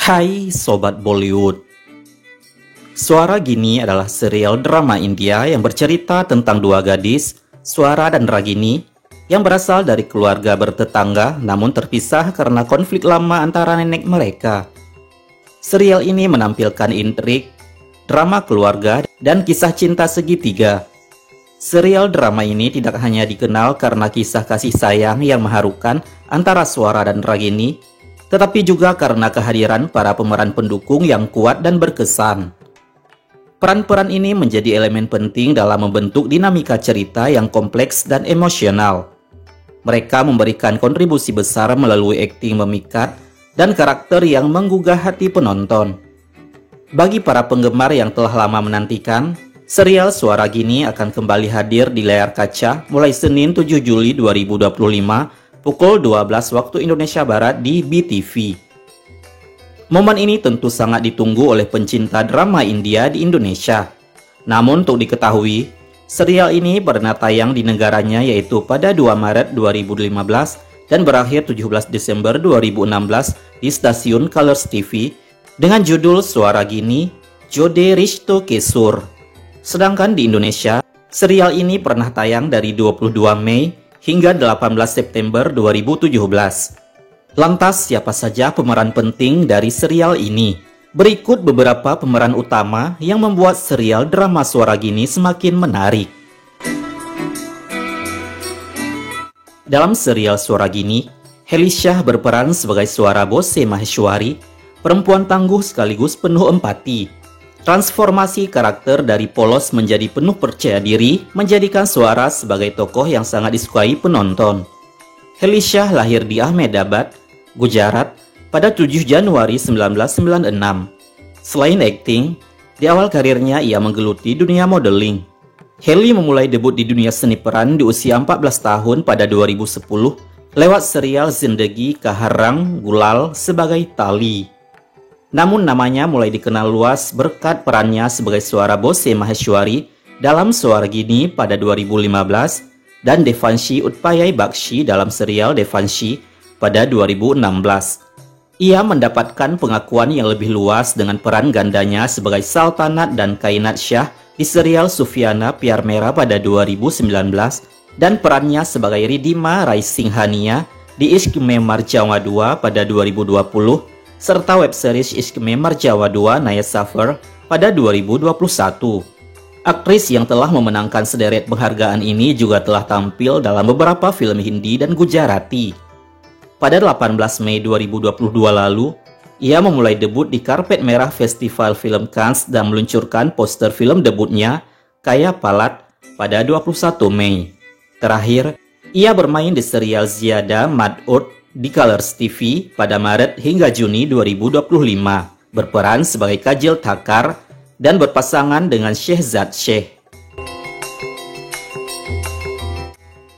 Hai Sobat Bollywood. Suara Gini adalah serial drama India yang bercerita tentang dua gadis, Swara dan Ragini, yang berasal dari keluarga bertetangga namun terpisah karena konflik lama antara nenek mereka. Serial ini menampilkan intrik, drama keluarga, dan kisah cinta segitiga. Serial drama ini tidak hanya dikenal karena kisah kasih sayang yang mengharukan antara Swara dan Ragini, tetapi juga karena kehadiran para pemeran pendukung yang kuat dan berkesan. Peran-peran ini menjadi elemen penting dalam membentuk dinamika cerita yang kompleks dan emosional. Mereka memberikan kontribusi besar melalui akting memikat dan karakter yang menggugah hati penonton. Bagi para penggemar yang telah lama menantikan, serial Suara Gini akan kembali hadir di layar kaca mulai Senin 7 Juli 2025 pukul 12 waktu Indonesia Barat di BTV. Momen ini tentu sangat ditunggu oleh pencinta drama India di Indonesia. Namun untuk diketahui, serial ini pernah tayang di negaranya yaitu pada 2 Maret 2015 dan berakhir 17 Desember 2016 di stasiun Colors TV dengan judul Suara Gini, Jode Rishto Ke Sur. Sedangkan di Indonesia, serial ini pernah tayang dari 22 Mei hingga 18 September 2017. Lantas siapa saja pemeran penting dari serial ini? Berikut beberapa pemeran utama yang membuat serial drama Suara Gini semakin menarik. Dalam serial Suara Gini, Helisha berperan sebagai Swara Bose Maheshwari, perempuan tangguh sekaligus penuh empati. Transformasi karakter dari polos menjadi penuh percaya diri menjadikan Swara sebagai tokoh yang sangat disukai penonton. Helisha lahir di Ahmedabad, Gujarat pada 7 Januari 1996. Selain akting, di awal karirnya ia menggeluti dunia modeling. Heli memulai debut di dunia seni peran di usia 14 tahun pada 2010 lewat serial Zindagi Ka Rang Gulal sebagai Tali. Namun namanya mulai dikenal luas berkat perannya sebagai Swara Bose Maheshwari dalam Suara Gini pada 2015 dan Devanshi Utpayai Bakshi dalam serial Devanshi pada 2016. Ia mendapatkan pengakuan yang lebih luas dengan peran gandanya sebagai Saltanat dan Kainat Shah di serial Sufiana Pyar Mera pada 2019 dan perannya sebagai Ridhima Rai Singhania di Ishq Mein Mar Jawa 2 pada 2020 serta web series Ishq Mein Mar Jawa 2 Naya Safar pada 2021. Aktris yang telah memenangkan sederet penghargaan ini juga telah tampil dalam beberapa film Hindi dan Gujarati. Pada 18 Mei 2022 lalu, ia memulai debut di karpet merah Festival Film Cannes dan meluncurkan poster film debutnya, Kaya Palat, pada 21 Mei. Terakhir, ia bermain di serial Ziada Mad'ud di Colors TV pada Maret hingga Juni 2025, berperan sebagai Kajal Thakkar dan berpasangan dengan Shehzad Sheikh.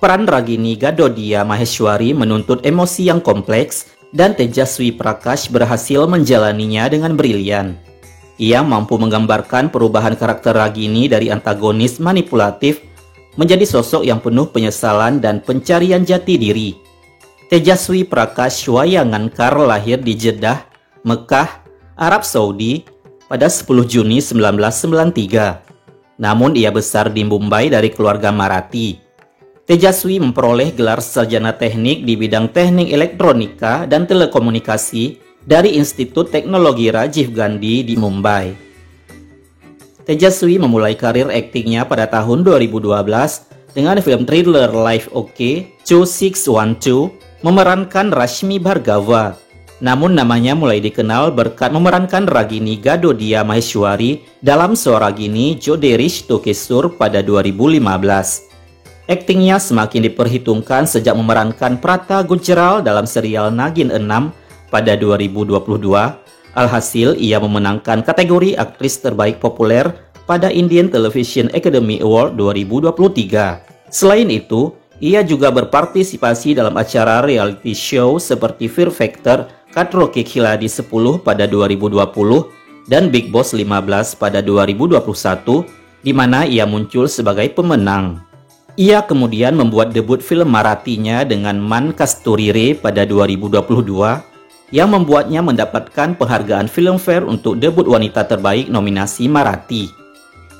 Peran Ragini Gadodia Maheshwari menuntut emosi yang kompleks dan Tejaswi Prakash berhasil menjalaninya dengan brilian. Ia mampu menggambarkan perubahan karakter Ragini dari antagonis manipulatif menjadi sosok yang penuh penyesalan dan pencarian jati diri. Tejaswi Prakash Wayangankar lahir di Jeddah, Mekah, Arab Saudi pada 10 Juni 1993. Namun ia besar di Mumbai dari keluarga Marathi. Tejaswi memperoleh gelar sarjana teknik di bidang teknik elektronika dan telekomunikasi dari Institut Teknologi Rajiv Gandhi di Mumbai. Tejaswi memulai karir aktingnya pada tahun 2012 dengan film thriller Life OK 2612 memerankan Rashmi Bhargava. Namun namanya mulai dikenal berkat memerankan Ragini Gadodia Maheshwari dalam Suara Gini Jode Rishto Ke Sur pada 2015. Aktingnya semakin diperhitungkan sejak memerankan Prata Gujral dalam serial Nagin 6 pada 2022. Alhasil ia memenangkan kategori aktris terbaik populer pada Indian Television Academy Award 2023. Selain itu, ia juga berpartisipasi dalam acara reality show seperti Fear Factor, Khatro Ke Khiladi 10 pada 2020 dan Big Boss 15 pada 2021, di mana ia muncul sebagai pemenang. Ia kemudian membuat debut film Marathinya dengan Man Kasturire pada 2022 yang membuatnya mendapatkan penghargaan Filmfare untuk debut wanita terbaik nominasi Marathi.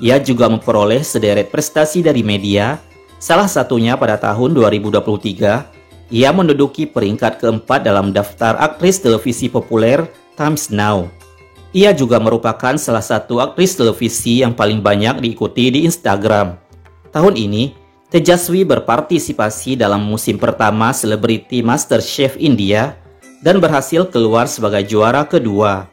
Ia juga memperoleh sederet prestasi dari media, salah satunya pada tahun 2023, ia menduduki peringkat keempat dalam daftar aktris televisi populer Times Now. Ia juga merupakan salah satu aktris televisi yang paling banyak diikuti di Instagram. Tahun ini, Tejaswi berpartisipasi dalam musim pertama Celebrity MasterChef India dan berhasil keluar sebagai juara kedua.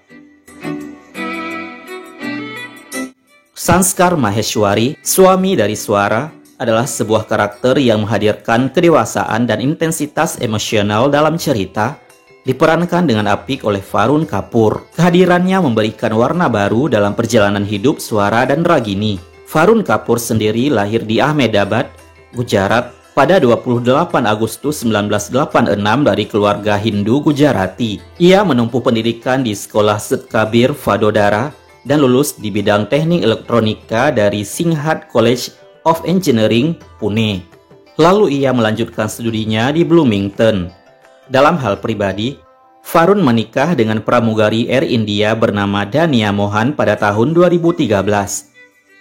Sanskar Maheshwari, suami dari Swara, adalah sebuah karakter yang menghadirkan kedewasaan dan intensitas emosional dalam cerita, diperankan dengan apik oleh Varun Kapoor. Kehadirannya memberikan warna baru dalam perjalanan hidup Swara dan Ragini. Varun Kapoor sendiri lahir di Ahmedabad, Gujarat pada 28 Agustus 1986 dari keluarga Hindu Gujarati. Ia menempuh pendidikan di Sekolah Seth Kabir Vadodara dan lulus di bidang teknik elektronika dari Singhat College of Engineering, Pune. Lalu ia melanjutkan studinya di Bloomington. Dalam hal pribadi, Varun menikah dengan pramugari Air India bernama Dania Mohan pada tahun 2013.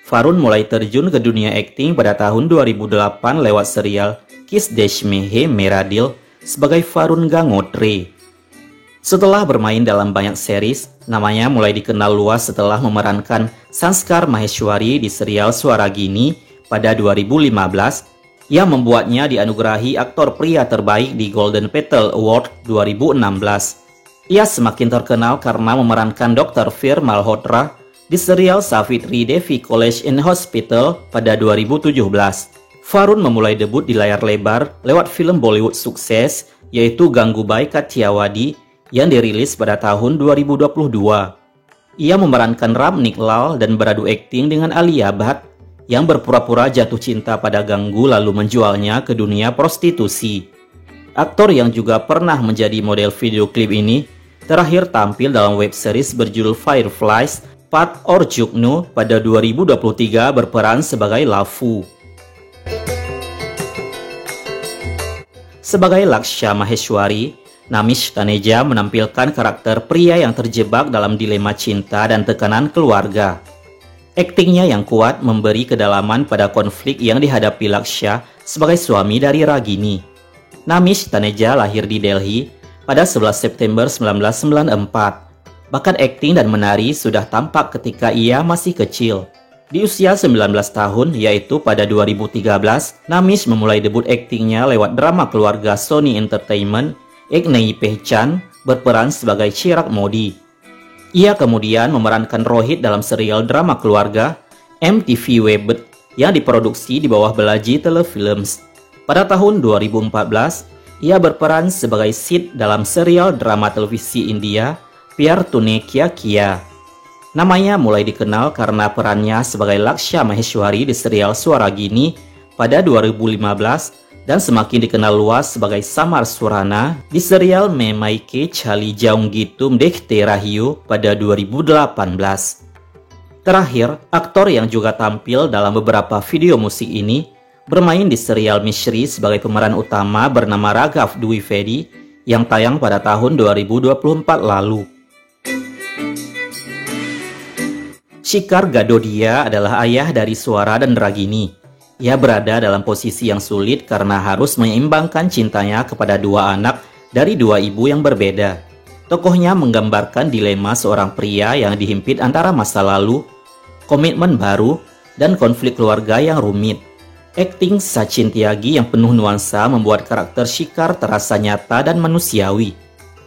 Varun mulai terjun ke dunia akting pada tahun 2008 lewat serial Kiss Desh Mehe Meradil sebagai Varun Gangotre. Setelah bermain dalam banyak series, namanya mulai dikenal luas setelah memerankan Sanskar Maheshwari di serial Swaragini pada 2015 yang membuatnya dianugerahi aktor pria terbaik di Golden Petal Award 2016. Ia semakin terkenal karena memerankan Dr. Veer Malhotra di serial Savitri Devi College and Hospital pada 2017. Varun memulai debut di layar lebar lewat film Bollywood sukses yaitu Gangubai Kathiawadi yang dirilis pada tahun 2022. Ia memerankan Ram Niklal dan beradu akting dengan Alia Bhatt yang berpura-pura jatuh cinta pada Ganggu lalu menjualnya ke dunia prostitusi. Aktor yang juga pernah menjadi model video klip ini terakhir tampil dalam web series berjudul Fireflies Path or Jugnu pada 2023 berperan sebagai Lafu. Sebagai Laksha Maheshwari, Namish Taneja menampilkan karakter pria yang terjebak dalam dilema cinta dan tekanan keluarga. Aktingnya yang kuat memberi kedalaman pada konflik yang dihadapi Laksha sebagai suami dari Ragini. Namish Taneja lahir di Delhi pada 11 September 1994. Bakat akting dan menari sudah tampak ketika ia masih kecil. Di usia 19 tahun, yaitu pada 2013, Namish memulai debut aktingnya lewat drama keluarga Sony Entertainment, Ek Nayi Pehchan, berperan sebagai Chirag Modi. Ia kemudian memerankan Rohit dalam serial drama keluarga MTV Webbed yang diproduksi di bawah Balaji Telefilms. Pada tahun 2014, ia berperan sebagai Sid dalam serial drama televisi India Pyar Tune Kya Kiya. Namanya mulai dikenal karena perannya sebagai Laksha Maheshwari di serial Swaragini pada 2015 dan semakin dikenal luas sebagai Samar Surana di serial Me Maike Chali Jaungi Tum Dekhte Rahiyo pada 2018. Terakhir, aktor yang juga tampil dalam beberapa video musik ini bermain di serial Mishri sebagai pemeran utama bernama Raghav Dwivedi yang tayang pada tahun 2024 lalu. Shikhar Gadodia adalah ayah dari Swara dan Ragini. Ia berada dalam posisi yang sulit karena harus menyeimbangkan cintanya kepada dua anak dari dua ibu yang berbeda. Tokohnya menggambarkan dilema seorang pria yang dihimpit antara masa lalu, komitmen baru, dan konflik keluarga yang rumit. Akting Sachin Tyagi yang penuh nuansa membuat karakter Shikhar terasa nyata dan manusiawi.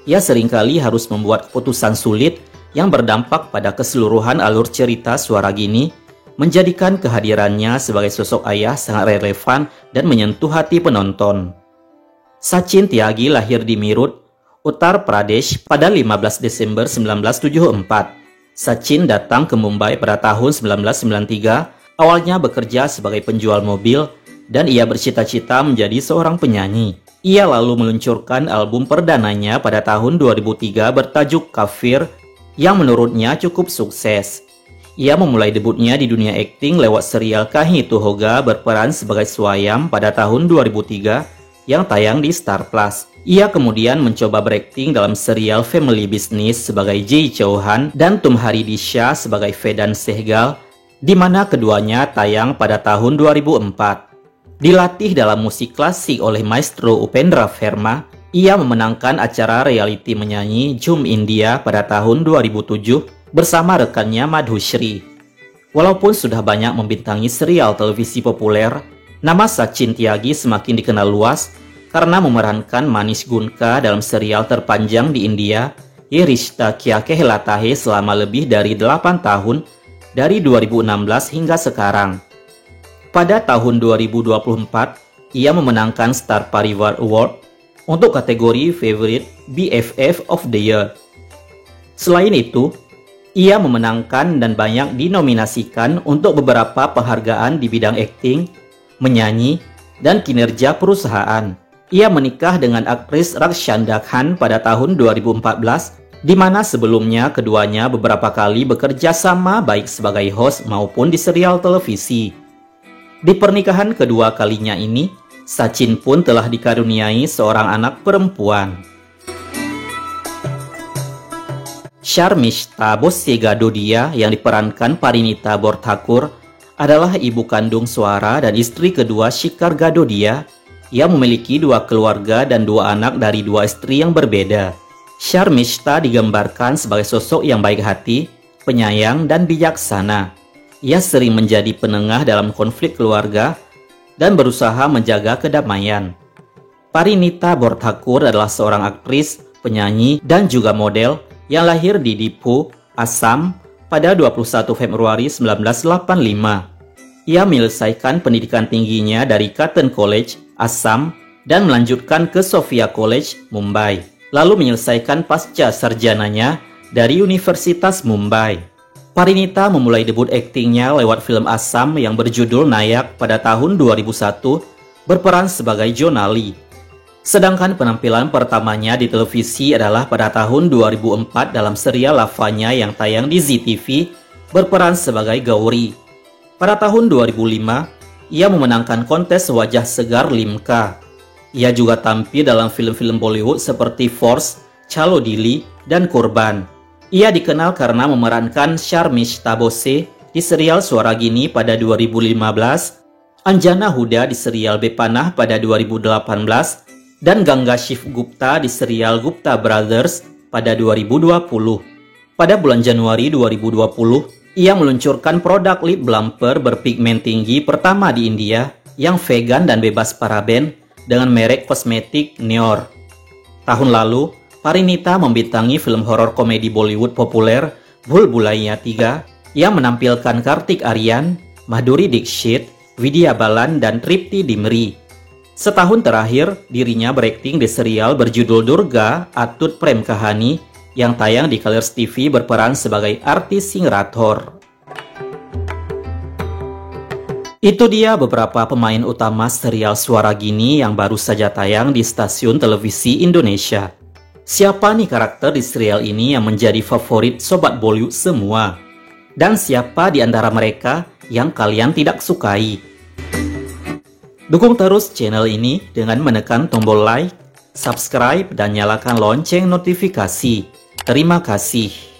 Ia seringkali harus membuat keputusan sulit yang berdampak pada keseluruhan alur cerita Swaragini, menjadikan kehadirannya sebagai sosok ayah sangat relevan dan menyentuh hati penonton. Sachin Tyagi lahir di Meerut, Uttar Pradesh pada 15 Desember 1974. Sachin datang ke Mumbai pada tahun 1993, awalnya bekerja sebagai penjual mobil, dan ia bercita-cita menjadi seorang penyanyi. Ia lalu meluncurkan album perdananya pada tahun 2003 bertajuk Kafir, yang menurutnya cukup sukses. Ia memulai debutnya di dunia akting lewat serial Kahi Tu Hoga berperan sebagai Swayam pada tahun 2003 yang tayang di Star Plus. Ia kemudian mencoba berakting dalam serial Family Business sebagai Jay Chouhan dan Tumhari Disha sebagai Vedan Sehgal, di mana keduanya tayang pada tahun 2004. Dilatih dalam musik klasik oleh Maestro Upendra Verma, ia memenangkan acara reality menyanyi Jum India pada tahun 2007 bersama rekannya Madhushri. Walaupun sudah banyak membintangi serial televisi populer, nama Sachin Tyagi semakin dikenal luas karena memerankan Manish Gunka dalam serial terpanjang di India, Ye Rishta Kya Kehlata Hai, selama lebih dari 8 tahun dari 2016 hingga sekarang. Pada tahun 2024, ia memenangkan Star Parivar Award untuk kategori Favorite BFF of the Year. Selain itu, ia memenangkan dan banyak dinominasikan untuk beberapa penghargaan di bidang akting, menyanyi, dan kinerja perusahaan. Ia menikah dengan aktris Rakshanda Khan pada tahun 2014, di mana sebelumnya keduanya beberapa kali bekerja sama baik sebagai host maupun di serial televisi. Di pernikahan kedua kalinya ini, Sachin pun telah dikaruniai seorang anak perempuan. Sharmishta Bose Gadodia yang diperankan Parinita Borthakur adalah ibu kandung Swara dan istri kedua Shikhar Gadodia. Ia memiliki 2 keluarga dan 2 anak dari 2 istri yang berbeda. Sharmishta digambarkan sebagai sosok yang baik hati, penyayang, dan bijaksana. Ia sering menjadi penengah dalam konflik keluarga dan berusaha menjaga kedamaian. Parinita Borthakur adalah seorang aktris, penyanyi, dan juga model yang lahir di Diphu, Assam pada 21 Februari 1985. Ia menyelesaikan pendidikan tingginya dari Cotton College, Assam, dan melanjutkan ke Sophia College, Mumbai. Lalu menyelesaikan pasca sarjananya dari Universitas Mumbai. Parinita memulai debut aktingnya lewat film Assam yang berjudul Nayak pada tahun 2001, berperan sebagai Jonali. Sedangkan penampilan pertamanya di televisi adalah pada tahun 2004 dalam serial Lavanya yang tayang di ZTV, berperan sebagai Gauri. Pada tahun 2005, ia memenangkan kontes wajah segar Limca. Ia juga tampil dalam film-film Bollywood seperti Force, Chalo Dili, dan Kurban. Ia dikenal karena memerankan Sharmishta Bose di serial Suara Gini pada 2015, Anjana Huda di serial Bepanah pada 2018, dan Ganga Shiv Gupta di serial Gupta Brothers pada 2020. Pada bulan Januari 2020, ia meluncurkan produk lip plumper berpigmen tinggi pertama di India yang vegan dan bebas paraben dengan merek kosmetik Neor. Tahun lalu, Parinita membintangi film horor komedi Bollywood populer Bhul Bhulaiya 3 yang menampilkan Kartik Aryan, Madhuri Dixit, Vidya Balan, dan Tripti Dimri. Setahun terakhir, dirinya berakting di serial berjudul Durga Atut Prem Kahani yang tayang di Colors TV, berperan sebagai artis Singh Rathore. Itu dia beberapa pemain utama serial Suara Gini yang baru saja tayang di stasiun televisi Indonesia. Siapa nih karakter di serial ini yang menjadi favorit Sobat Bollywood semua? Dan siapa di antara mereka yang kalian tidak sukai? Dukung terus channel ini dengan menekan tombol like, subscribe, dan nyalakan lonceng notifikasi. Terima kasih.